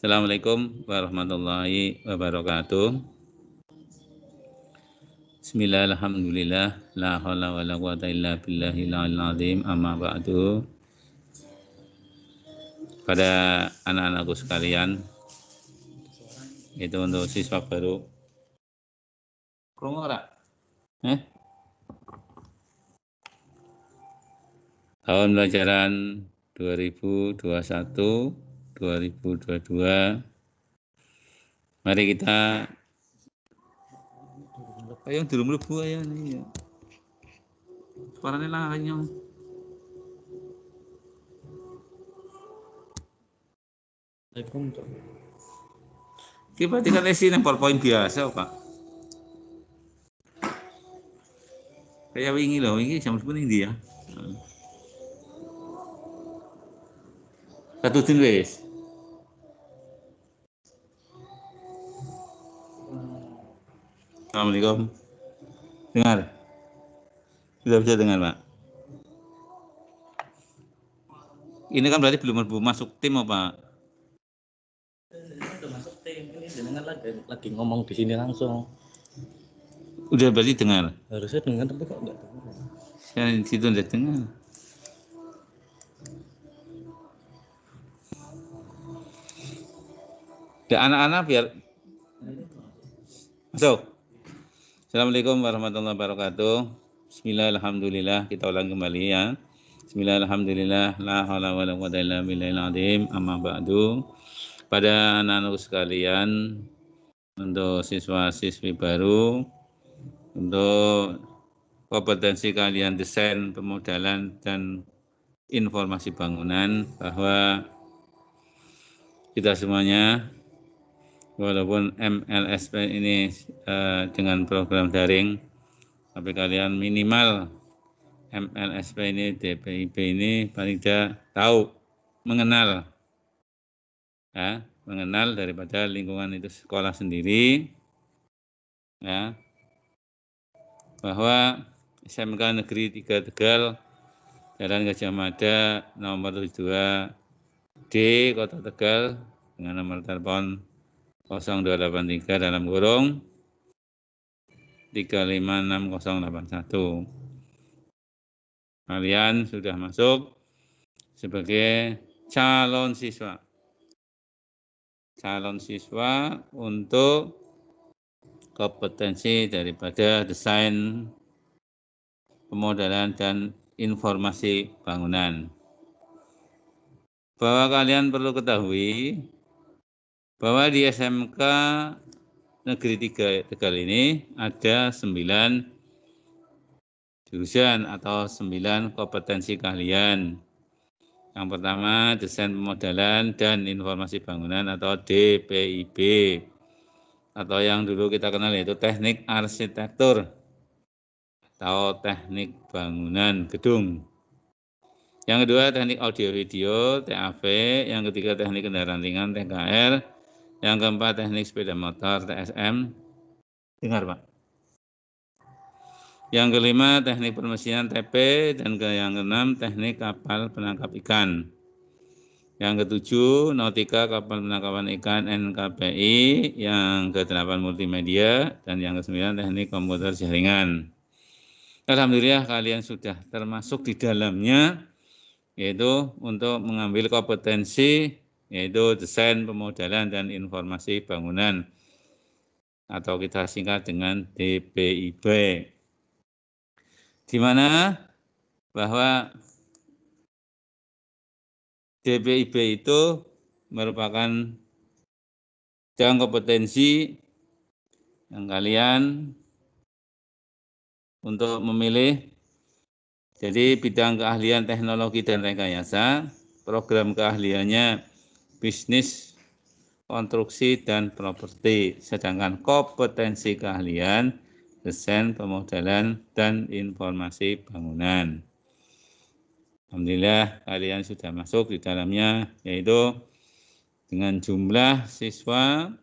Assalamualaikum warahmatullahi wabarakatuh. Bismillah, alhamdulillah, la haula wa la quwata illa billahil aliyil azim, amma ba'du. Pada anak-anakku sekalian, itu untuk siswa baru. Krungu ora? Tahun pelajaran 2021-2022. Mari kita ayo durung mlebu ayo nih. Suarane lanang. Ki berarti kan isi nang PowerPoint biasa, Pak. Kayak wingi loh, wingi jam 10 ndi ya? Satu din wis. Assalamualaikum. Dengar? Sudah bisa dengar, Pak? Ini kan berarti belum masuk tim apa? Udah masuk tim, ini jenengan lagi ngomong di sini langsung. Udah berarti dengar? Harusnya dengar tapi kok enggak dengar. Saya di situ udah dengar. Ya anak-anak biar masuk. Assalamualaikum warahmatullahi wabarakatuh. Bismillah, alhamdulillah. Kita ulang kembali ya. Bismillah, alhamdulillah. La haula wa la quwata illa billahil azim. Amma ba'du. Pada anak-anak sekalian, untuk siswa-siswi baru, untuk kompetensi kalian desain, pemodalan, dan informasi bangunan, bahwa kita semuanya, walaupun MLSP ini dengan program daring, tapi kalian minimal MLSP ini, DPIB ini paling tidak tahu, mengenal, ya, mengenal daripada lingkungan itu sekolah sendiri, ya, bahwa SMK Negeri 3 Tegal, Jalan Gajah Mada, nomor 72D, Kota Tegal, dengan nomor telepon 0283 dalam kurung 356081. Kalian sudah masuk sebagai calon siswa. Calon siswa untuk kompetensi daripada desain, pemodalan, dan informasi bangunan. Bahwa kalian perlu ketahui bahwa di SMK Negeri 3 Tegal ini ada 9 jurusan atau 9 kompetensi kalian. Yang pertama, desain pemodalan dan informasi bangunan atau DPIB, atau yang dulu kita kenal yaitu teknik arsitektur atau teknik bangunan gedung. Yang kedua, teknik audio video TAV. Yang ketiga, teknik kendaraan ringan TKR. Yang keempat, teknik sepeda motor TSM. Dengar, Pak. Yang kelima, teknik permesinan TP, dan yang keenam, teknik kapal penangkap ikan. Yang ketujuh, nautika kapal penangkapan ikan NKPI. Yang ke-8, multimedia, dan yang ke-9, teknik komputer jaringan. Alhamdulillah kalian sudah termasuk di dalamnya, yaitu untuk mengambil kompetensi, yaitu desain, pemodalan, dan informasi bangunan, atau kita singkat dengan DPIB. Di mana bahwa DPIB itu merupakan bidang kompetensi yang kalian untuk memilih. Jadi bidang keahlian teknologi dan rekayasa, program keahliannya bisnis, konstruksi, dan properti. Sedangkan kompetensi keahlian desain, pemodalan, dan informasi bangunan. Alhamdulillah kalian sudah masuk di dalamnya, yaitu dengan jumlah siswa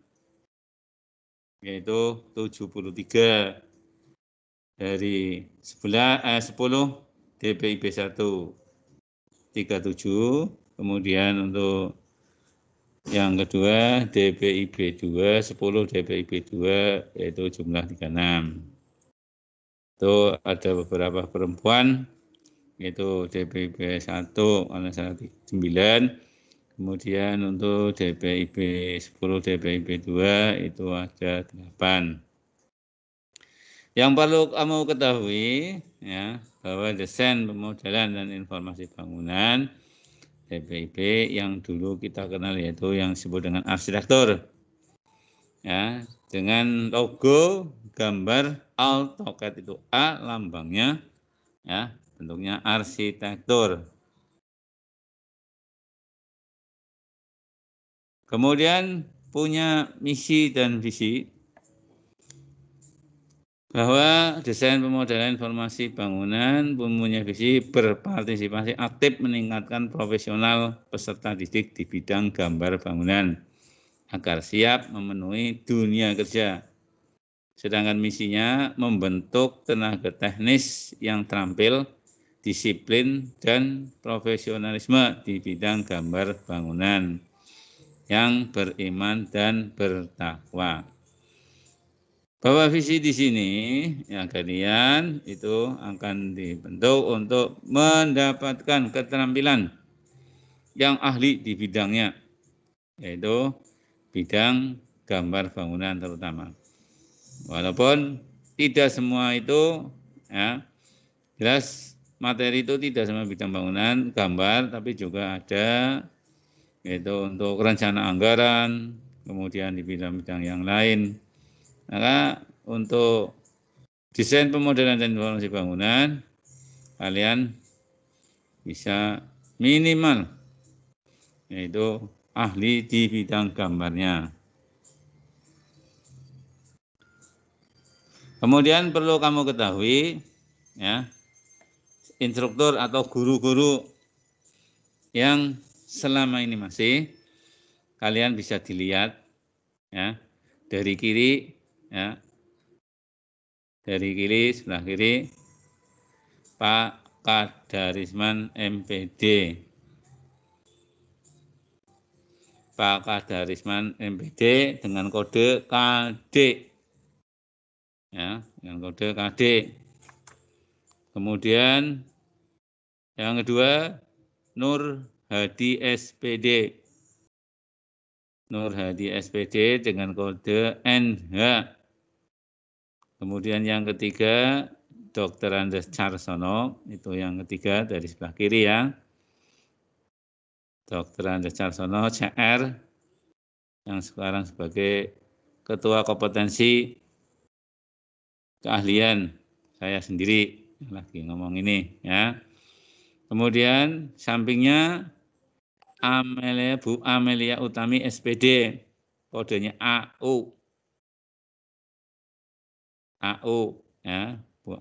yaitu 73 dari 10 DPIB 1 37, kemudian untuk Yang kedua DPIB 2, 10 DPIB 2 yaitu jumlah 36. Itu ada beberapa perempuan yaitu DPIB 1 oleh 9. Kemudian untuk DPIB 10 DPIB 2 itu ada 8. Yang perlu kamu ketahui ya, bahwa desain pemodelan dan informasi bangunan DPIB yang dulu kita kenal yaitu yang disebut dengan arsitektur. Ya, dengan logo gambar AutoCAD itu A lambangnya ya, bentuknya arsitektur. Kemudian punya misi dan visi bahwa desain pemodelan informasi bangunan mempunyai visi berpartisipasi aktif meningkatkan profesional peserta didik di bidang gambar bangunan agar siap memenuhi dunia kerja. Sedangkan misinya membentuk tenaga teknis yang terampil, disiplin, dan profesionalisme di bidang gambar bangunan yang beriman dan bertakwa. Bahwa visi di sini yang kalian itu akan dibentuk untuk mendapatkan keterampilan yang ahli di bidangnya, yaitu bidang gambar bangunan terutama. Walaupun tidak semua itu ya, jelas materi itu tidak semua bidang bangunan, gambar, tapi juga ada yaitu untuk rencana anggaran, kemudian di bidang-bidang yang lain. Maka untuk desain pemodelan dan informasi bangunan, kalian bisa minimal yaitu ahli di bidang gambarnya. Kemudian perlu kamu ketahui ya, instruktur atau guru-guru yang selama ini masih kalian bisa dilihat ya dari kiri ya, dari kiri sebelah kiri Pak Kadarisman MPD. Pak Kadarisman MPD dengan kode KD. Ya, dengan kode KD. Kemudian yang kedua Nur Hadi SPD. Nur Hadi SPD dengan kode NH. Kemudian yang ketiga Dr. Andes Carsono, itu yang ketiga dari sebelah kiri ya. Dr. Andes Carsono CR yang sekarang sebagai Ketua Kompetensi Keahlian saya sendiri yang lagi ngomong ini ya. Kemudian sampingnya Bu Amelia Utami SPD, kodenya AU. AU ya, Bu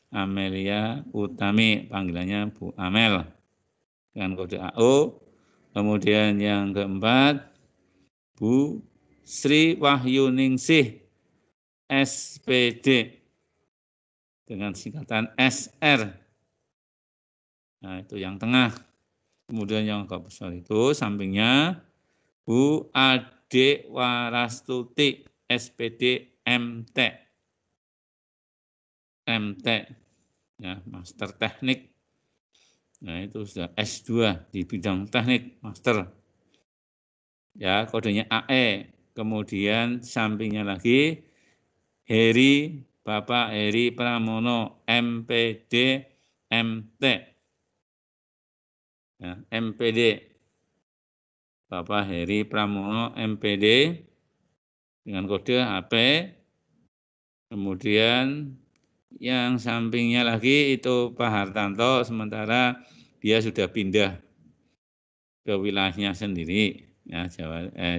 Amelia Utami, panggilannya Bu Amel dengan kode AU. Kemudian yang keempat Bu Sri Wahyuningsih SPD dengan singkatan SR. Nah, itu yang tengah. Kemudian yang agak besar itu sampingnya Bu Ade Warastuti SPD MT. MT ya, Master Teknik. Nah, itu sudah S2 di bidang teknik master. Ya, kodenya AE. Kemudian sampingnya lagi Bapak Heri Pramono MPD MT. Ya, MPD. Bapak Heri Pramono MPD dengan kode HP. Kemudian yang sampingnya lagi itu Pak Hartanto, sementara dia sudah pindah ke wilayahnya sendiri ya,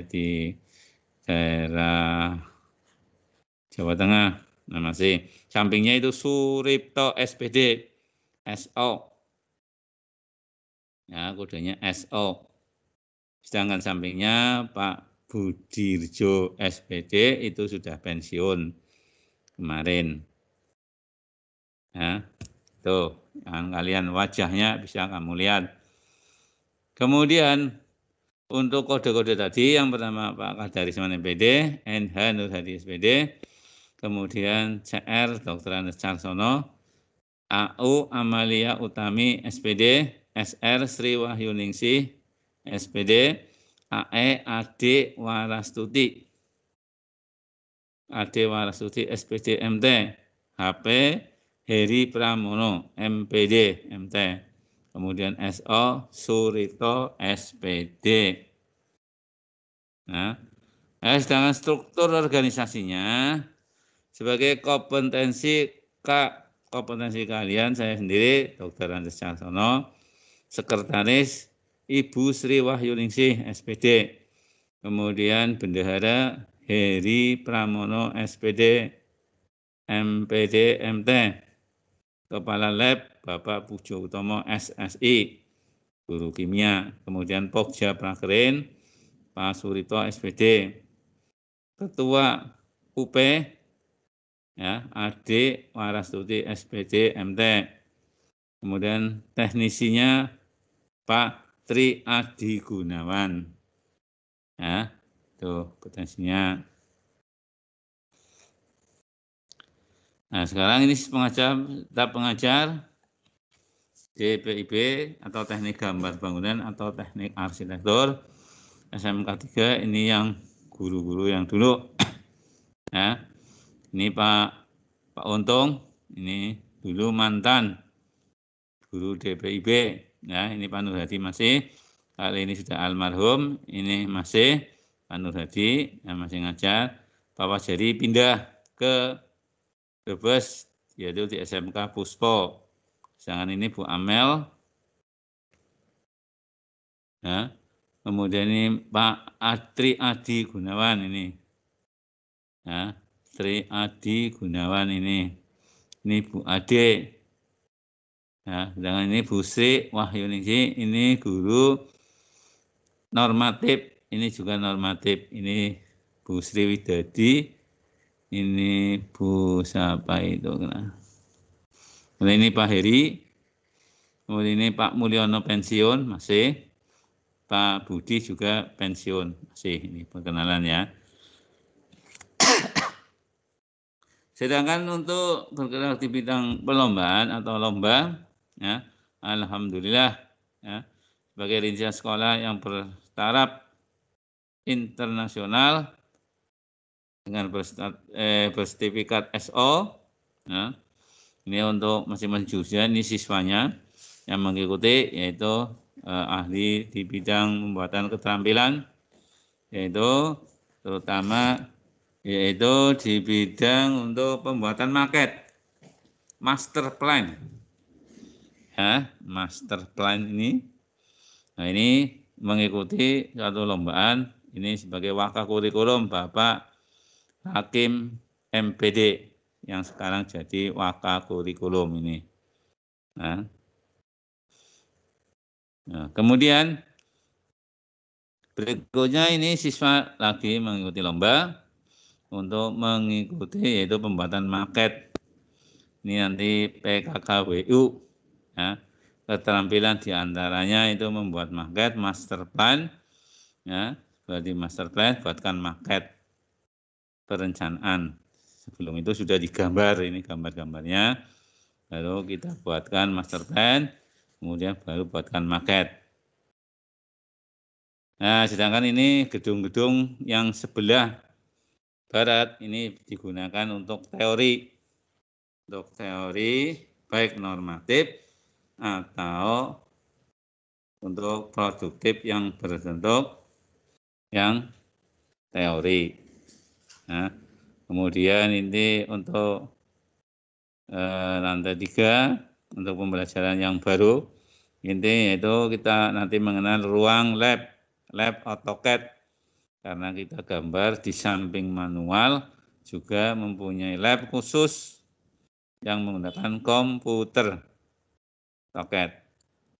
di daerah Jawa Tengah. Nah, masih sampingnya itu Suripto SPD SO. Ya, kodenya SO. Sedangkan sampingnya Pak Budirjo SPD itu sudah pensiun kemarin. Ya, tuh, kalian wajahnya bisa kamu lihat. Kemudian Untuk kode-kode tadi yang pertama Pak Kadari Seman MPD, NH Nur Hadi SPD, kemudian CR Dr. Andes Carsono, AU Amalia Utami SPD, SR Sri Wahyuningsih SPD, AE Ade Warastuti, Ade Warastuti SPD MT, HP Heri Pramono MPD MT, kemudian SO Surito SPD. Nah, sedangkan struktur organisasinya sebagai kompetensi kalian, saya sendiri Dr. Andes Caksono, sekretaris Ibu Sri Wahyuningsih SPD, kemudian bendahara Heri Pramono SPD MPD MT, kepala lab Bapak Pujo Utomo SSI guru kimia, kemudian Pokja Prakerin Pak Surito SPD, ketua UP ya Ade Warastuti SPD MT, kemudian teknisinya Pak Tri Adi Gunawan, ya itu potensinya. Nah sekarang ini tahap pengajar DPIB atau teknik gambar bangunan atau teknik arsitektur SMK 3, ini yang guru-guru yang dulu ya. Ini Pak Untung, ini dulu mantan guru DPIB ya. Ini Pak Nur Hadi masih, kali ini sudah almarhum, ini masih Pak Nur Hadi yang masih ngajar. Bapak Jari pindah ke Brebes, yaitu di SMK Puspo. Sedangkan ini Bu Amel ya. Kemudian ini Pak Tri Adi Gunawan ini ya, Tri Adi Gunawan ini Bu Ade ya. Sedangkan ini Bu Sri Wahyuningsih, ini guru normatif, ini juga normatif, ini Bu Sri Widadi, ini Bu siapa itu nah ini Pak Heri, kemudian ini Pak Mulyono pensiun masih, Pak Budi juga pensiun masih, ini perkenalan ya. Sedangkan untuk bergerak di bidang perlombaan atau lomba, ya, alhamdulillah, ya, sebagai rincian sekolah yang bertaraf internasional dengan bersertifikat SO, ya, ini untuk masing-masing jurusan, ini siswanya yang mengikuti yaitu ahli di bidang pembuatan keterampilan, yaitu terutama yaitu di bidang untuk pembuatan maket, master plan ya, master plan ini. Nah ini mengikuti satu lombaan, ini sebagai wakil kurikulum Bapak Hakim MPD yang sekarang jadi wakil kurikulum ini. Nah, kemudian berikutnya ini siswa lagi mengikuti lomba untuk mengikuti yaitu pembuatan maket. Ini nanti PKKWU ya. Keterampilan diantaranya itu membuat maket, master plan ya, berarti master plan buatkan maket perencanaan. Sebelum itu sudah digambar, ini gambar-gambarnya, lalu kita buatkan master plan, kemudian baru buatkan maket. Nah sedangkan ini gedung-gedung yang sebelah barat ini digunakan untuk teori baik normatif atau untuk produktif yang berbentuk yang teori. Nah, kemudian ini untuk lantai 3 untuk pembelajaran yang baru, ini yaitu kita nanti mengenal ruang lab AutoCAD, karena kita gambar di samping manual juga mempunyai lab khusus yang menggunakan komputer AutoCAD.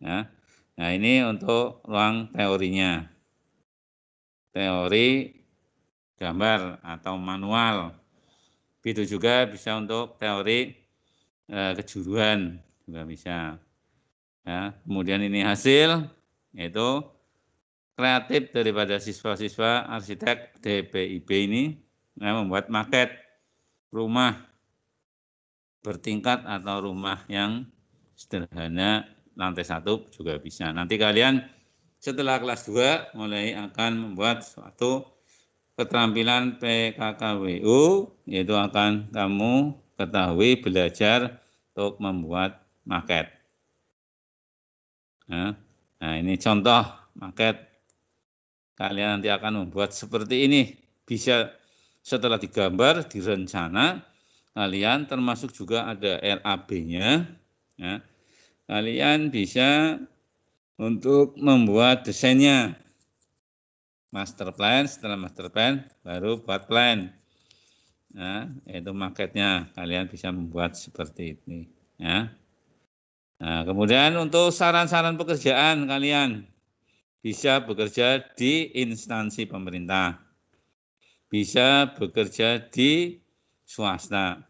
Ya. Nah ini untuk ruang teorinya, teori gambar atau manual. Begitu juga bisa untuk teori kejuruan juga bisa. Ya. Kemudian ini hasil yaitu kreatif daripada siswa-siswa arsitek DPIB ini membuat maket rumah bertingkat atau rumah yang sederhana lantai 1 juga bisa. Nanti kalian setelah kelas 2 mulai akan membuat suatu keterampilan PKKWU, yaitu akan kamu ketahui belajar untuk membuat maket. Nah, ini contoh maket. Kalian nanti akan membuat seperti ini. Bisa setelah digambar, direncana, kalian termasuk juga ada RAB-nya. Ya. Kalian bisa untuk membuat desainnya. Master plan, setelah master plan, baru buat plan. Nah, itu maketnya. Kalian bisa membuat seperti ini. Ya. Nah, kemudian untuk saran-saran pekerjaan kalian bisa bekerja di instansi pemerintah, bisa bekerja di swasta.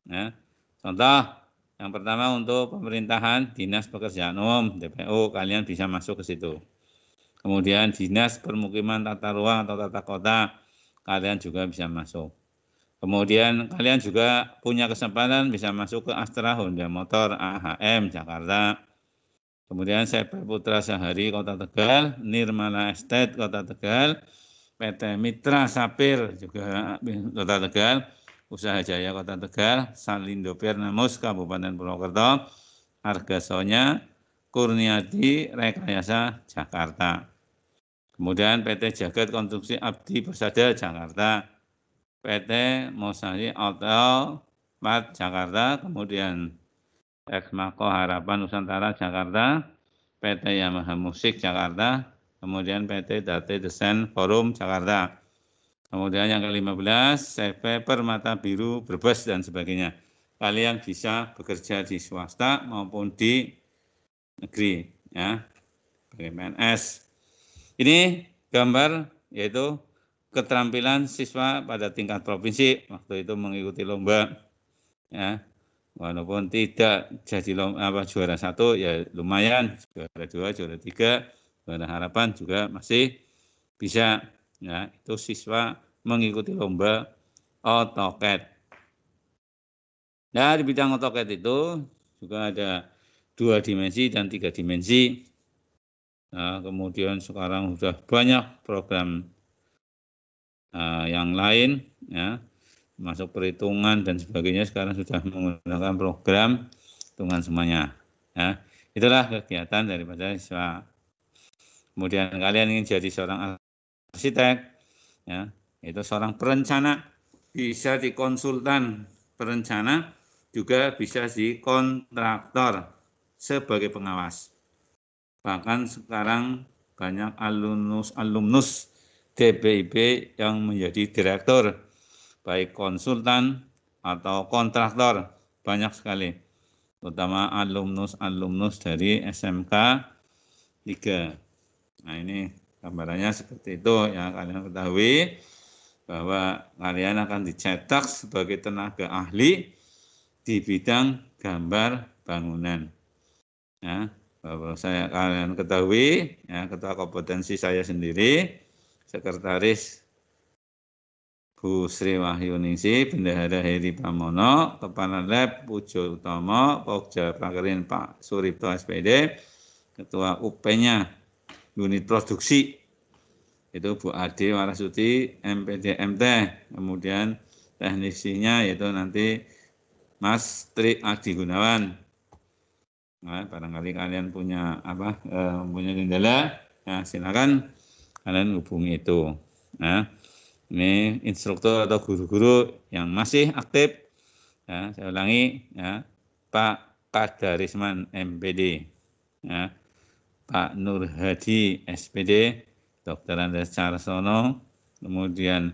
Ya. Contoh, yang pertama untuk pemerintahan Dinas Pekerjaan Umum (DPU), kalian bisa masuk ke situ. Kemudian Dinas Permukiman Tata Ruang atau Tata Kota, kalian juga bisa masuk. Kemudian kalian juga punya kesempatan bisa masuk ke Astra Honda Motor AHM Jakarta. Kemudian CP Putra Sehari Kota Tegal, Nirmala Estate Kota Tegal, PT Mitra Sapir juga Kota Tegal, Usaha Jaya Kota Tegal, Salindo Pernamus Kabupaten Purwokerto, Argasonya, Kurniadi Rekayasa Jakarta. Kemudian PT Jagat Konstruksi Abdi Persada Jakarta, PT Mosari Hotel Plat Jakarta, kemudian Exmako Harapan Nusantara Jakarta, PT Yamaha Musik Jakarta, kemudian PT Date Desain Forum Jakarta. Kemudian yang ke-15, CV Permata Biru Brebes dan sebagainya. Kalian bisa bekerja di swasta maupun di negeri, ya, sebagai PNS. Ini gambar yaitu keterampilan siswa pada tingkat provinsi waktu itu mengikuti lomba, ya. Walaupun tidak jadi juara 1 ya lumayan, juara 2, juara 3, juara harapan juga masih bisa, ya. Itu siswa mengikuti lomba AutoCAD. Nah, di bidang AutoCAD itu juga ada 2 dimensi dan 3 dimensi. Nah, kemudian sekarang sudah banyak program yang lain, ya, masuk perhitungan dan sebagainya sekarang sudah menggunakan program hitungan semuanya. Ya, itulah kegiatan daripada siswa. Kemudian kalian ingin jadi seorang arsitek, ya, itu seorang perencana, bisa di konsultan perencana, juga bisa di kontraktor sebagai pengawas. Bahkan sekarang banyak alumnus DPIB yang menjadi direktur, baik konsultan atau kontraktor, banyak sekali. Terutama alumnus dari SMK 3. Nah, ini gambarannya seperti itu, ya. Kalian ketahui bahwa kalian akan dicetak sebagai tenaga ahli di bidang gambar bangunan. Ya, bahwa kalian ketahui, ya, ketua kompetensi saya sendiri, sekretaris Bu Sri Wahyuningsi, Bendahara Heri Pramono, Kepala Lab Pujo Utomo, Pokja Prakerin Pak Suripto SPD, Ketua UP-nya unit produksi itu Bu Ade Warasuti MPD MT, kemudian teknisinya yaitu nanti Mas Tri Adi Gunawan. Nah, barangkali kalian punya punya kendala, nah silakan kalian hubungi itu. Nah, ini instruktur atau guru-guru yang masih aktif, ya, saya ulangi, ya, Pak Kadarisman MPD, ya, Pak Nur Hadi SPD, Dr. Andes Carsono, kemudian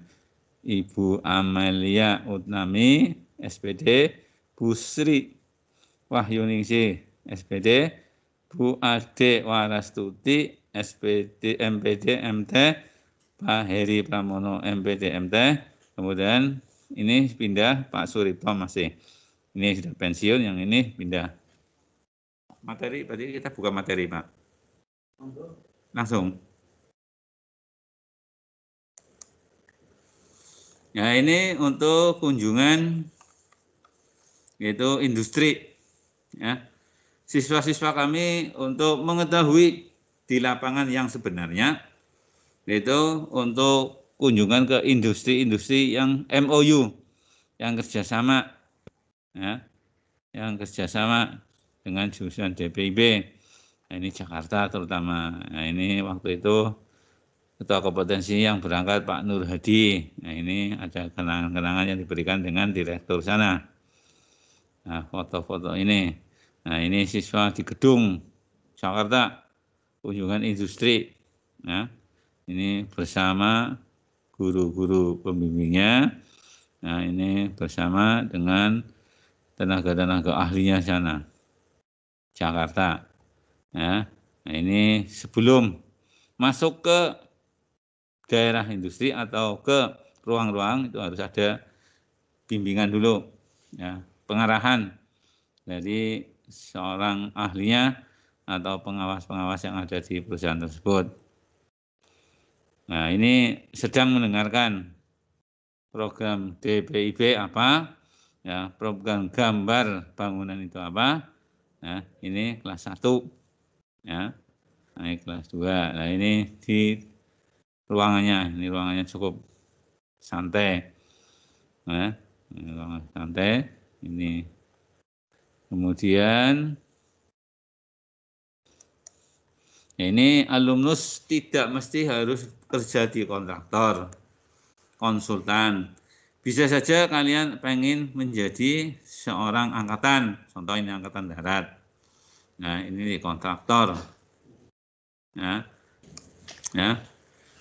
Ibu Amelia Utnami SPD, Bu Sri Wahyuningsi SPD, Bu Ade Warastuti SPD MPD MT, Pak Heri Pramono MPD MT, kemudian ini pindah Pak Suripto masih. Ini sudah pensiun, yang ini pindah. Materi, berarti kita buka materi, Pak. Langsung. Ya, ini untuk kunjungan yaitu industri. Ya, siswa-siswa kami untuk mengetahui di lapangan yang sebenarnya, yaitu untuk kunjungan ke industri-industri yang MOU, yang kerjasama, ya, yang kerjasama dengan jurusan DPIB. Nah, ini Jakarta terutama. Nah, ini waktu itu Ketua Kompetensi yang berangkat Pak Nur Hadi. Nah, ini ada kenangan-kenangan yang diberikan dengan direktur sana. Nah, foto-foto ini. Nah, ini siswa di gedung Jakarta, kunjungan industri. Nah, ini bersama guru-guru pembimbingnya. Nah, ini bersama dengan tenaga-tenaga ahlinya sana, Jakarta. Ya, nah ini sebelum masuk ke daerah industri atau ke ruang-ruang itu harus ada bimbingan dulu, ya, pengarahan dari seorang ahlinya atau pengawas-pengawas yang ada di perusahaan tersebut. Nah, ini sedang mendengarkan program DPIB apa, ya, program gambar bangunan itu apa. Nah, ini kelas 1, ya, naik kelas 2. Nah, ini di ruangannya, ini ruangannya cukup santai. Nah, ini ruangan santai. Ini kemudian ini alumnus tidak mesti harus kerja di kontraktor, konsultan. Bisa saja kalian pengen menjadi seorang angkatan, contoh ini angkatan darat. Nah, ini di kontraktor. Ya, ya.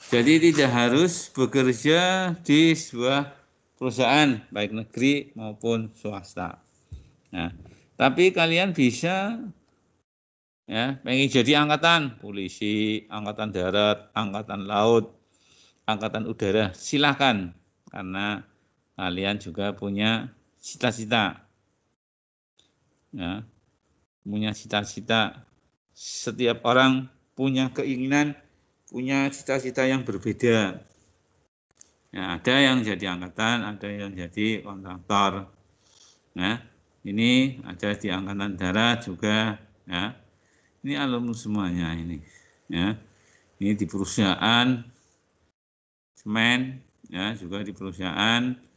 Jadi tidak harus bekerja di sebuah perusahaan baik negeri maupun swasta. Nah, tapi kalian bisa, ya, pengen jadi angkatan polisi, angkatan darat, angkatan laut, angkatan udara, silakan karena kalian juga punya cita-cita, ya, punya cita-cita. Setiap orang punya keinginan, punya cita-cita yang berbeda. Ya, ada yang jadi angkatan, ada yang jadi kontraktor. Nah, ini ada di angkatan darat juga, ya. Ini alumni semuanya ini, ya. Ini di perusahaan semen, ya, juga di perusahaan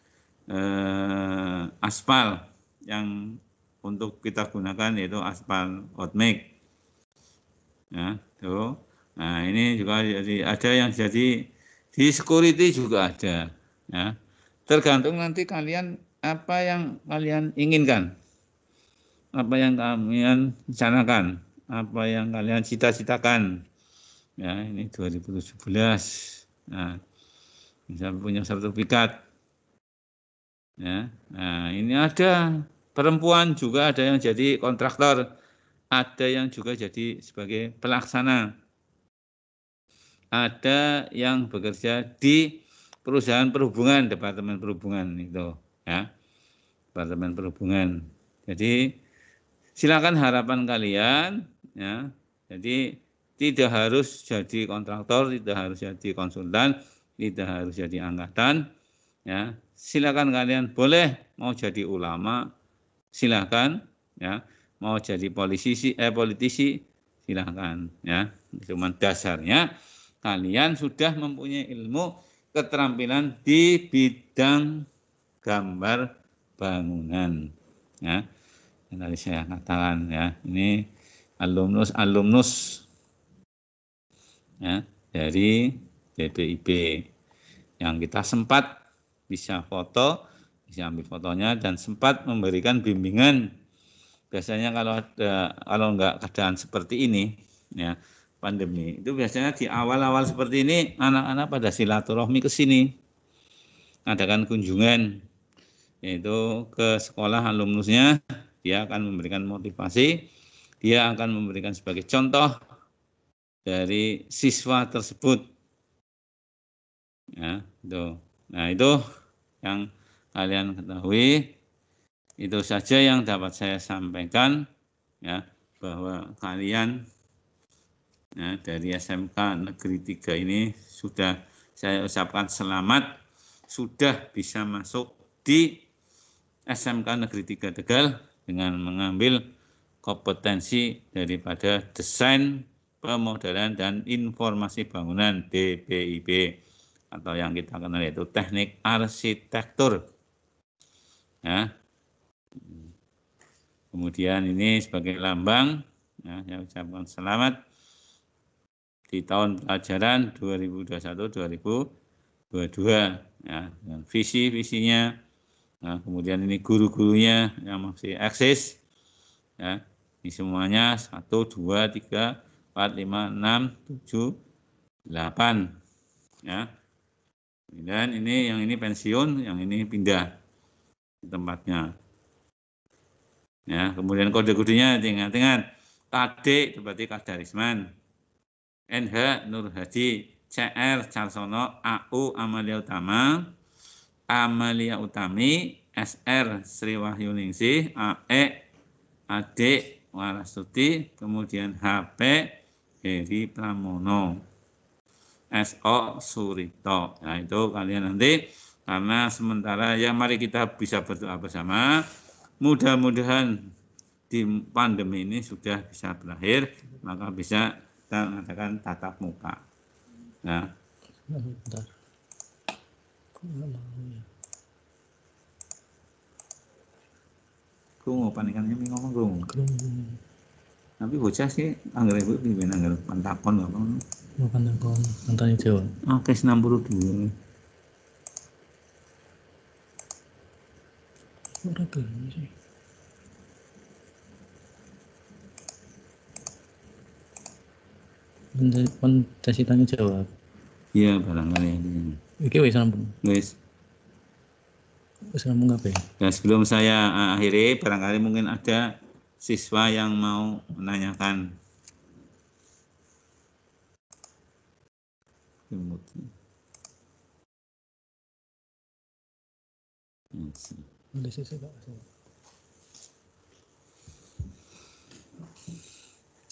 aspal yang untuk kita gunakan yaitu aspal hot mix, ya, tuh. Nah, ini juga jadi ada yang jadi di security juga ada, ya. Tergantung nanti kalian apa yang kalian inginkan, apa yang kalian rencanakan, apa yang kalian cita-citakan. Ya, ini 2017. Nah, bisa punya sertifikat. Ya, nah ini ada perempuan juga, ada yang jadi kontraktor, ada yang juga jadi sebagai pelaksana, ada yang bekerja di perusahaan perhubungan, departemen perhubungan itu, ya, departemen perhubungan. Jadi silakan harapan kalian, ya. Jadi tidak harus jadi kontraktor, tidak harus jadi konsultan, tidak harus jadi angkatan, ya. Silakan kalian boleh mau jadi ulama, silakan, ya. Mau jadi politisi, silakan, ya. Cuman dasarnya kalian sudah mempunyai ilmu keterampilan di bidang gambar bangunan, ya. Yang tadi saya katakan, ya, ini alumnus ya dari DPIB yang kita sempat bisa foto, bisa ambil fotonya dan sempat memberikan bimbingan. Biasanya kalau enggak keadaan seperti ini, ya, pandemi itu biasanya di awal-awal seperti ini anak-anak pada silaturahmi ke sini, adakan kunjungan yaitu ke sekolah alumnusnya. Dia akan memberikan motivasi, dia akan memberikan sebagai contoh dari siswa tersebut, ya, itu. Nah, itu yang kalian ketahui. Itu saja yang dapat saya sampaikan, ya, bahwa kalian, ya, dari SMK Negeri 3 ini sudah saya ucapkan selamat sudah bisa masuk di SMK Negeri 3 Tegal dengan mengambil kompetensi daripada desain pemodelan dan informasi bangunan DPIB atau yang kita kenal yaitu teknik arsitektur. Ya. Kemudian ini sebagai lambang, ya, saya ucapkan selamat di tahun pelajaran 2021-2022, ya, dengan visi-visinya. Nah, kemudian ini guru-gurunya yang masih eksis, ya, ini semuanya 1, 2, 3, 4, 5, 6, 7, 8, ya. Dan ini yang ini pensiun, yang ini pindah di tempatnya. Ya, kemudian kode-kodenya ingat-ingat. KD berarti Kadarisman, NH Nur Hadi, CR Carsono, AU Amalia Utama, Amalia Utami, SR Sri Wahyuningsih, AE Adik Warastuti, kemudian HP Heri Pramono, SO Surito. Nah, itu kalian nanti, karena sementara ya mari kita bisa berdoa bersama. Mudah-mudahan di pandemi ini sudah bisa berakhir, maka bisa kita mengadakan tatap muka. Nah, Bentar. krungu panikannya ngomong krungu. Tapi bocah sih anggar ibu pimpin anggar pantakon apa. Bukan takon, nonton Jawa. Oke, 62. Ora gelem sih. Pun sesi tanya jawab. Iya, barangkali. Iki wis rampung. Wis. Wis rampung kabeh. Dan sebelum saya akhiri, barangkali mungkin ada siswa yang mau menanyakan. Ada sesi Pak.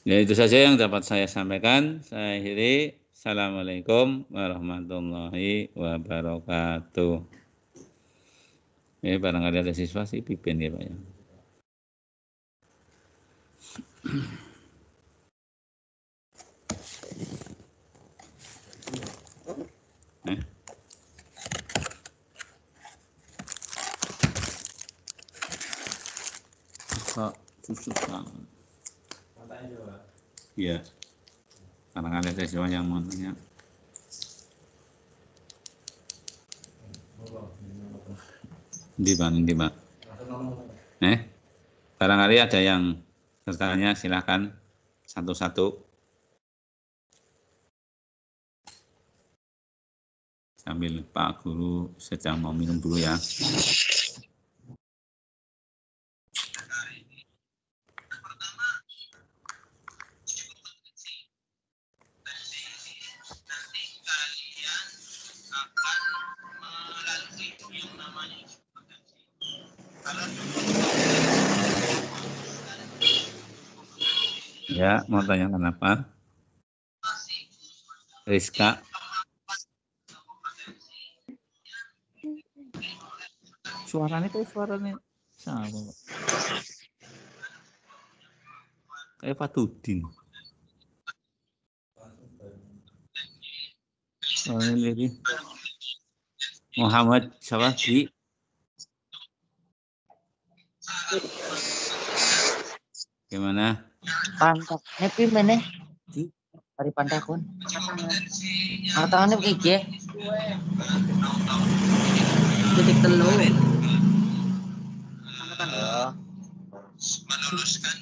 Ya, itu saja yang dapat saya sampaikan. Saya akhiri. Assalamualaikum warahmatullahi wabarakatuh. Barangkali ada siswa sih pimpin ya Pak ya. Kok susut banget. Iya. Barangkali ada siswa yang mau tanya. Di Pak. Barangkali ada yang bertanya, silakan satu-satu. Sambil Pak Guru sedang mau minum dulu ya. Ya, mau tanya kenapa? Rizka. Suaranya kayak suaranya sama. Kayak Fatudin. Soalnya lagi Muhammad Sawaki. Gimana? Pantak. Happy mana? Dari pantakun. Tangannya begini. Titik telur. Meluluskan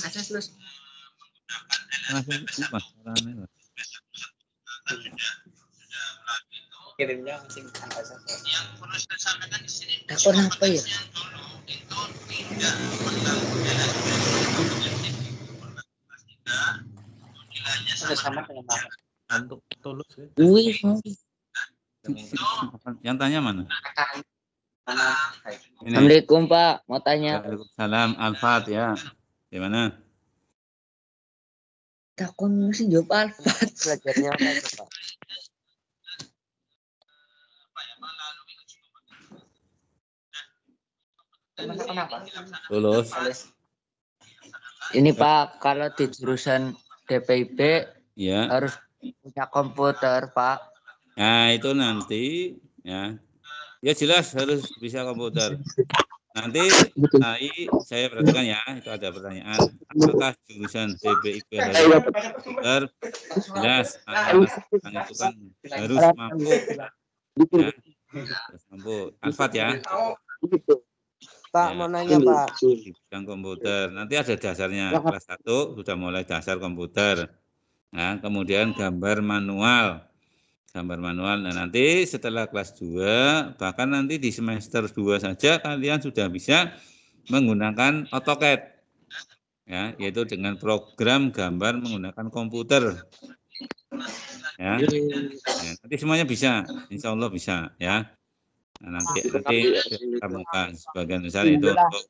asas lulus. Kirimnya masih asas. Takon apa ya? Sama dengan apa? Untuk tulus ya. Wih, Yang tanya mana? Ini. Assalamualaikum Pak, mau tanya. Waalaikumsalam, Alfat ya. Gimana? Takon mesti jawab Alfat. Belajarnya apa itu Pak? Kenapa? lulus. Ini Pak, kalau di jurusan DPIB Ya. harus punya komputer Pak. Nah, itu nanti ya. Ya jelas harus bisa komputer. Nanti saya perhatikan ya, itu ada pertanyaan. Apakah jurusan DPIB harus komputer? Jelas, anak-anak sekarang itu kan harus mampu. Ya, harus mampu. Alfat ya. Pak, Ya, mau nanya Pak. di bidang komputer. Nanti ada dasarnya. Kelas 1 sudah mulai dasar komputer. Nah, kemudian gambar manual. Gambar manual. Nah, nanti setelah kelas 2, bahkan nanti di semester 2 saja kalian sudah bisa menggunakan AutoCAD. Ya, yaitu dengan program gambar menggunakan komputer. Ya. Ya, nanti semuanya bisa. Insya Allah bisa ya. Nah, nanti pramuka sebagian besar itu untuk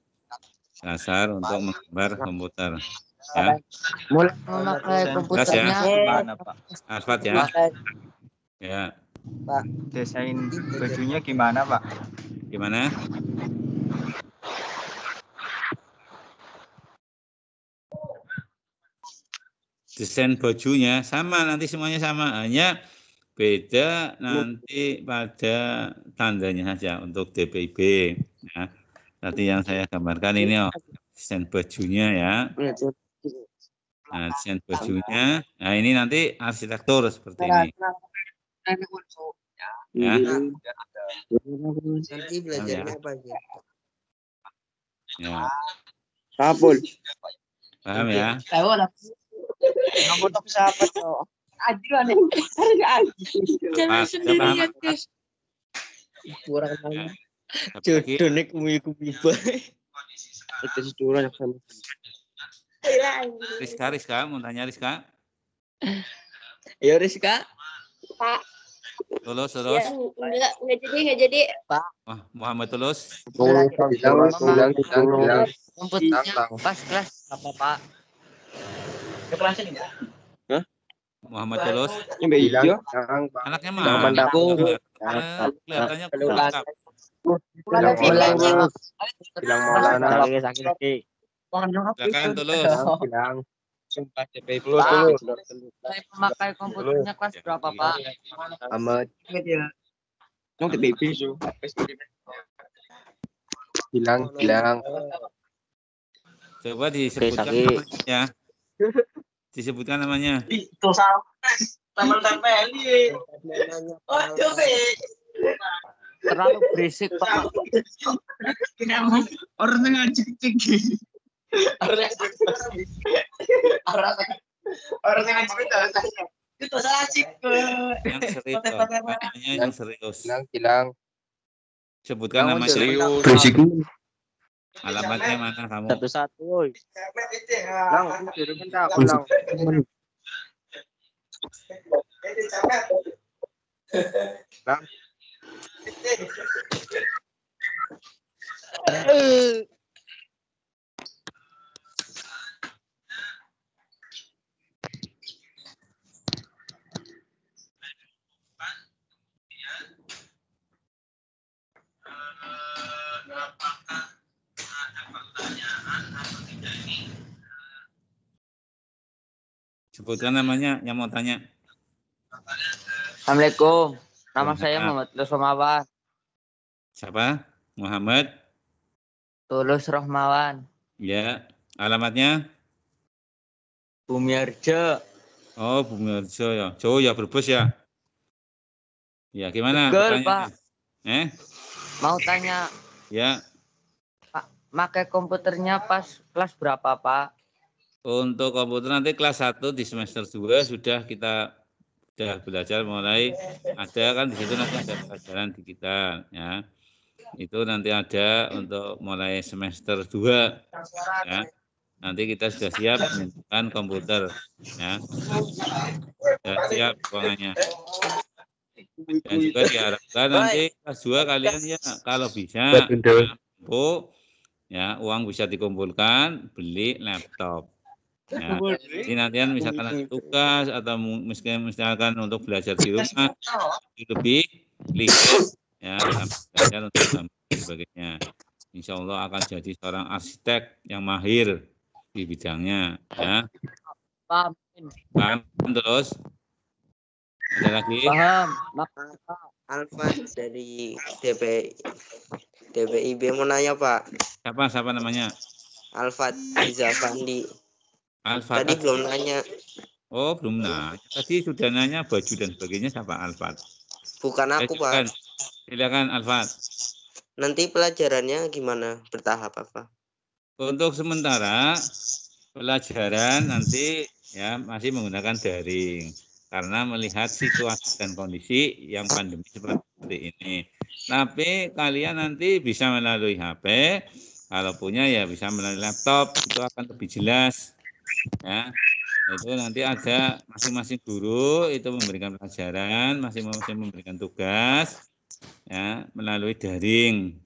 dasar untuk menggambar komputer. Ya. Mulai memakai komputernya Gimana Pak? Alfat ya. pakai Ya. Pak, Desain bajunya gimana Pak? Gimana? Desain bajunya sama, nanti semuanya sama, hanya beda nanti pada tandanya saja untuk DPIB. Ya. Tadi yang saya gambarkan ini desain bajunya ya. Nah, desain bajunya. Nah, ini nanti arsitektur seperti ini. Ya. nanti belajarnya apa aja? Ya. Kapul. Paham ya? Kamu tuh bisa apa tuh? Pak, sudah paham? Kurang Ya. mana? Lagi? Jodoh kumiba. Itu seduran yang sama. Rizka, mau tanya Rizka? Ya Rizka. Pak, Tulus. ya, enggak jadi. Wah, Muhammad Tulus. komputernya pas kelas apa Pak? Muhammad Tulus. Hijau. Anaknya Jangan mana? mendakung. Kelihatannya Mulai Bilang Maulana. Silakan Tulus. Bilang. Sumpah DPI mulai memakai komputernya kelas berapa Pak? Ahmad. Mau DPI bilang. Coba disebutkan namanya ya. Disebutkan namanya. Itu sama. Teman-teman ini. Oh, coba. Terlalu berisik Pak. Orang ngajak cek. Orang ngajak itu salah cek. Yang serius. Namanya yang serius. Bilang. Sebutkan namanya. Berisik. Alamatnya mana kamu? Satu-satu. Sebutkan namanya yang mau tanya. Assalamualaikum. Nama saya Muhammad Tulus Romawan. Siapa? Muhammad. Tulus Romawan. Ya. Alamatnya? Bumiarjo. Oh, Bumiarjo ya. Jauh ya, Brebes ya. Ya, gimana Betul, pertanyaannya? Mau tanya, Ya. Pak, pakai komputernya pas kelas berapa, Pak? Untuk komputer nanti kelas 1 di semester 2 sudah kita belajar mulai ada kan di situ nanti ada pelajaran digital ya. Itu nanti ada untuk mulai semester 2 ya. Nanti kita sudah siap menggunakan komputer ya. Sudah siap ruangannya. Dan juga diharapkan nanti kelas 2 kalian ya kalau bisa ya uang bisa dikumpulkan beli laptop. Ya, jadi nantian misalkan ada tugas atau misalkan untuk belajar di rumah lebih lihat ya belajar untuk dan sebagainya. Insya Allah akan jadi seorang arsitek yang mahir di bidangnya. Ya, Paham. paham terus? Ada lagi? Paham. Alfat dari DPIB mau nanya Pak. Siapa namanya? Alfat Izafandi. Alfat. Tadi belum nanya. Oh, belum nanya. Tadi sudah nanya baju dan sebagainya siapa Alfat? Bukan aku Pak. Silakan Alfat. Nanti pelajarannya gimana? Bertahap apa? Untuk sementara pelajaran nanti ya masih menggunakan daring karena melihat situasi dan kondisi yang pandemi seperti ini. Tapi kalian nanti bisa melalui HP, kalau punya ya bisa melalui laptop, itu akan lebih jelas. Ya, itu nanti ada masing-masing guru itu memberikan pelajaran, masing-masing memberikan tugas, ya melalui daring.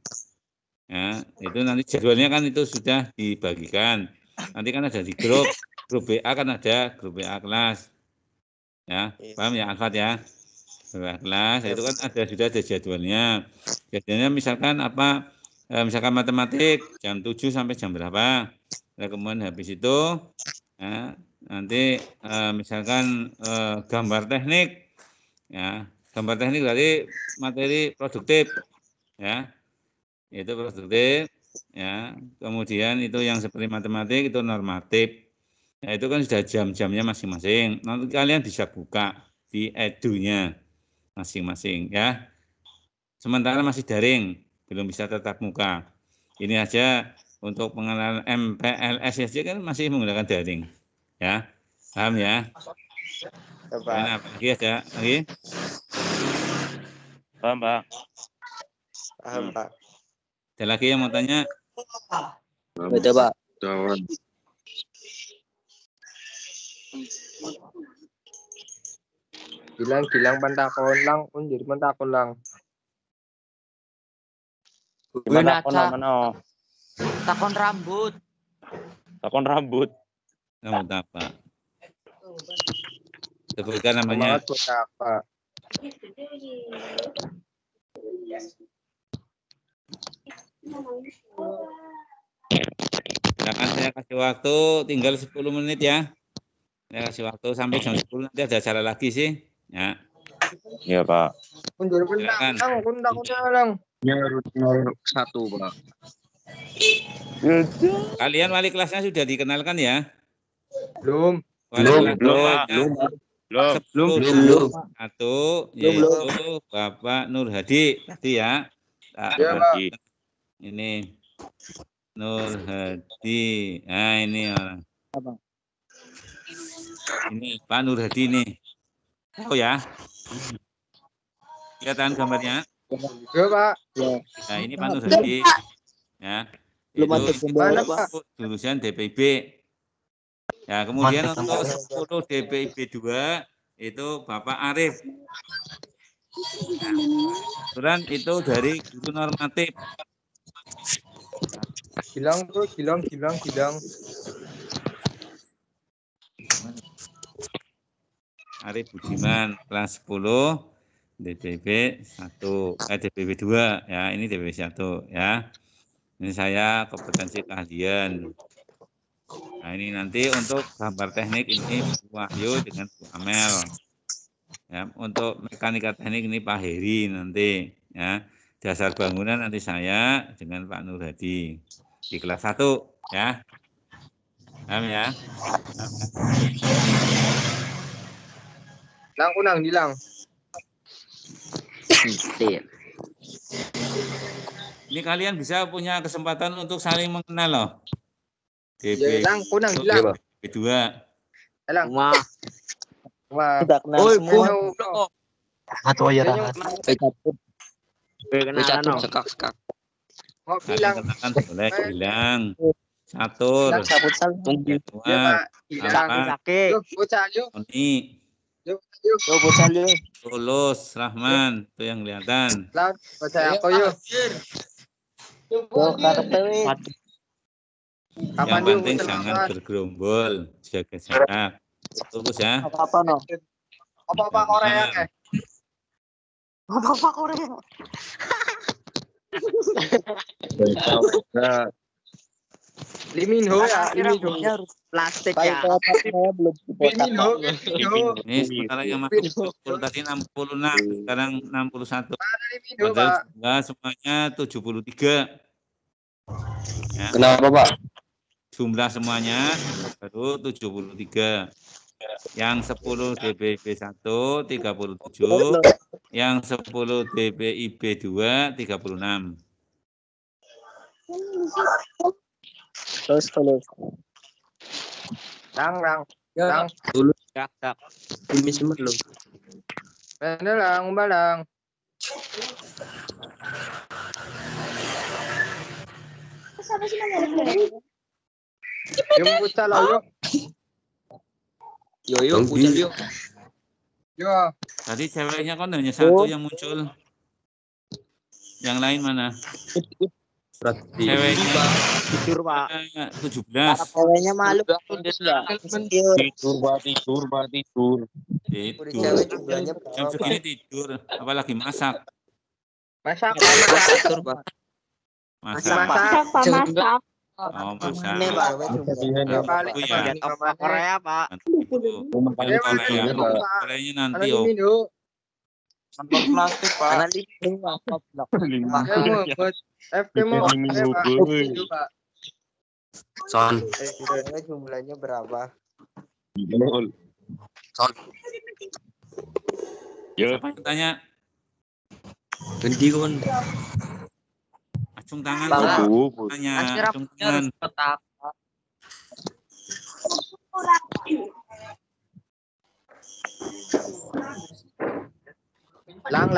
Ya, itu nanti jadwalnya kan itu sudah dibagikan. Nanti kan ada di grup BA kan ada grup BA kelas. Ya, paham ya Alfat ya? Grup BA kelas itu kan sudah ada jadwalnya. Jadwalnya misalkan apa? Misalkan matematik jam 7 sampai jam berapa? Nah, kemudian habis itu ya, nanti misalkan gambar teknik ya. Gambar teknik berarti materi produktif ya. Itu produktif ya. Kemudian itu yang seperti matematik itu normatif. Ya, itu kan sudah jam-jamnya masing-masing. Nanti kalian bisa buka di edunya masing-masing ya. Sementara masih daring, belum bisa tatap muka. Ini aja untuk pengenalan MPLS saja kan masih menggunakan daring. Ya. Paham ya? Nah, lagi aja lagi. Paham, Pak. Paham Pak. Ada lagi yang mau tanya? Betul Pak. Gilang pentakon lang unjur pentakon lang. Gimana Winaca. takon Takon rambut. Takon rambut. Rambut apa? Sebutkan namanya. Semangat buat apa? Silakan saya kasih waktu tinggal 10 menit ya. Saya kasih waktu sampai jam 10 nanti ada acara lagi sih. Ya. Iya, Pak. Unjur Silakan. pentakon lang. Nomor 1 Pak. Kalian wali kelasnya sudah dikenalkan ya? Belum. Wali kelas Belum, Pak. Belum. Satu, yaitu Bapak Nur Hadi tadi ya. Ya, Pak. Ini Nur Hadi. Nah, ini orang. Ini Pak Nur Hadi nih. Tahu ya? Kelihatan gambarnya? Ya, Pak. Nah, ini Pak Nur Hadi. Ya. Itu jurusan DPIB. Ya, kemudian untuk 10 DPIB 2 itu Bapak Arif. Ya. Kebetulan itu dari guru normatif. Gilang. Arif Budiman kelas 10 DPIB 1 DPIB 2 ya, ini DPIB 1 ya. Ini saya kompetensi keahlian. Nah, ini nanti untuk gambar teknik ini Bu Wahyu dengan Bu Amel. Ya, untuk mekanika teknik ini Pak Heri nanti ya. Dasar bangunan nanti saya dengan Pak Nur Hadi di kelas 1 ya. Paham ya? Lang kunang dilang. Ini kalian bisa punya kesempatan untuk saling mengenal loh. Ya, lang kunang dilang. DPIB 2. Lang. Wah. Udah kenal semua. Atau ya kenalan sekak. Mau Kalian bilang. kenalan boleh bilang. Catur. Ya, Pak. Alfa. Yuk, bocah, yuk. Tony. Yuk. Tulus. Rahman. Itu yang kelihatan. Lang, bocah aku yuk. Yang penting jangan bergerombol. Jaga jarak. Tulus ya. Apa Korea kayak? Apa Korea? Nah, Liminho ya, Liminho. harus plastik Kayu ya. kotak saya belum dipotong. Liminho, Liminho. Ini sementara yang masuk 70 tadi 66, sekarang 61. Liminho, Padahal Pak. jumlah semuanya 73. Ya, Kenapa, Pak? jumlah semuanya baru 73. Yang 10 DBIB 1 37, yang 10 DBIB 2 36. Terus. Lang. Dulu ya, ini semua lo. Mana lang, umbalang. Siapa sih namanya? Yung putal yuk. Yo, pucal yo. Yo. Tadi ceweknya kan hanya satu yang muncul. Yang lain mana? Ceweknya Tidur, Pak. 17. Ceweknya malu. tidur, Pak, tidur. Tidur. Cewek jumlahnya Jam segini tidur, apalagi masak. Masak. tidur, Pak. Masak. Masak, Pak, masak. Oh, masak. Ini, Pak. Yo kali Itu ya. Lihat apa Korea, Pak. Itu. Film Korea. Koreanya nanti Ano oh. Liminho? plastik, Pak. Karena ini Kamu buat FK mo. Liminho, Pak. boy. Liminho, Pak. Son. Kira-kira jumlahnya berapa? Ya, Siapa yang tanya? Ganti kan. Acung tangan. aduh, Tanya. Akhirnya Acung tangan. kotak. Lang.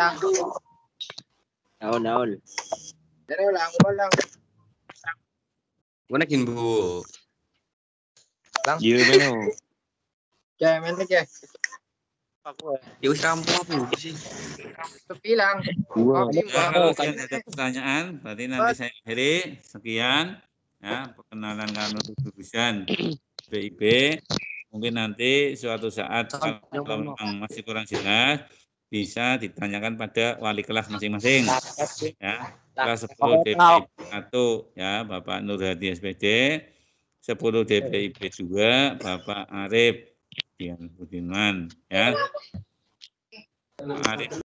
Daun. Jadi lang, umbalang. Gua nakin bu. iya benar. Kaya, men lagi. Ya wis rampung apa sih? Tepi lang. Gua. Kopi, Ya, kalau kalian ada pertanyaan, berarti nanti saya akhiri. Sekian. Ya, perkenalan kami jurusan BIP. Mungkin nanti suatu saat kalau memang masih kurang jelas, bisa ditanyakan pada wali kelas masing-masing. Ya, kelas 10 DPIB 1 ya Bapak Nur Hadi SPD, 10 DPIB 2 Bapak Arif Dian Budiman ya. Pak Arif